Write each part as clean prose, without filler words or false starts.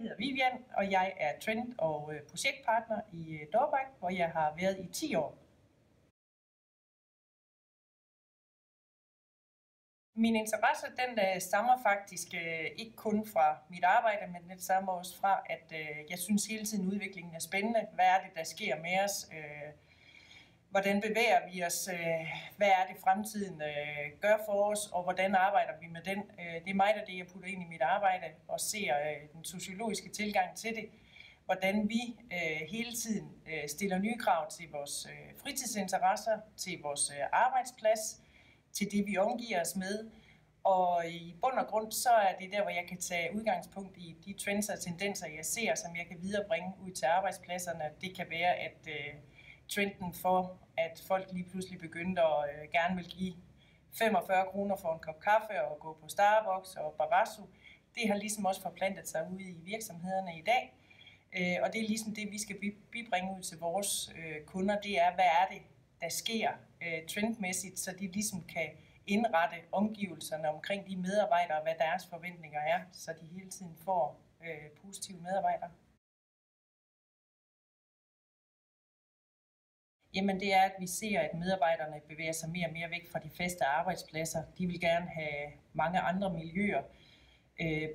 hedder Vivian, og jeg er trend- og projektpartner i Dorbak, hvor jeg har været i 10 år. Min interesse den stammer faktisk ikke kun fra mit arbejde, men den stammer også fra, at jeg synes hele tiden udviklingen er spændende. Hvad er det, der sker med os? Hvordan bevæger vi os? Hvad er det, fremtiden gør for os? Og hvordan arbejder vi med den? Det er mig, der det, jeg putter ind i mit arbejde og ser den sociologiske tilgang til det. Hvordan vi hele tiden stiller nye krav til vores fritidsinteresser, til vores arbejdsplads, til det, vi omgiver os med. Og i bund og grund, så er det der, hvor jeg kan tage udgangspunkt i de trends og tendenser, jeg ser, som jeg kan viderebringe ud til arbejdspladserne. Det kan være, at trenden for, at folk lige pludselig begyndte at gerne vil give 45 kroner for en kop kaffe og gå på Starbucks og Barrasso, det har ligesom også forplantet sig ude i virksomhederne i dag. Og det er ligesom det, vi skal bibringe ud til vores kunder. Det er, hvad er det, der sker trendmæssigt, så de ligesom kan indrette omgivelserne omkring de medarbejdere, hvad deres forventninger er, så de hele tiden får positive medarbejdere. Jamen det er, at vi ser, at medarbejderne bevæger sig mere og mere væk fra de faste arbejdspladser. De vil gerne have mange andre miljøer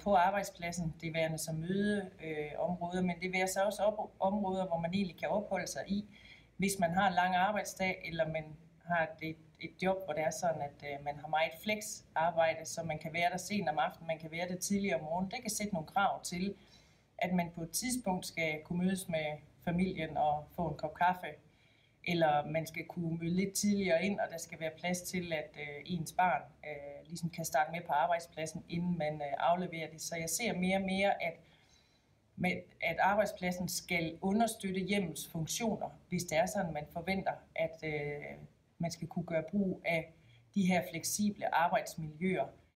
på arbejdspladsen, det værende som mødeområder, men det vil så også områder, hvor man egentlig kan opholde sig i, hvis man har en lang arbejdsdag, eller man har et job, hvor det er sådan, at man har meget flex arbejde, så man kan være der sent om aftenen, man kan være der tidligere om morgenen. Det kan sætte nogle krav til, at man på et tidspunkt skal kunne mødes med familien og få en kop kaffe, eller man skal kunne møde lidt tidligere ind, og der skal være plads til, at ens barn ligesom kan starte med på arbejdspladsen, inden man afleverer det. Så jeg ser mere og mere, at arbejdspladsen skal understøtte hjemmets funktioner, hvis det er sådan, man forventer, at man skal kunne gøre brug af de her fleksible arbejdsmiljøer.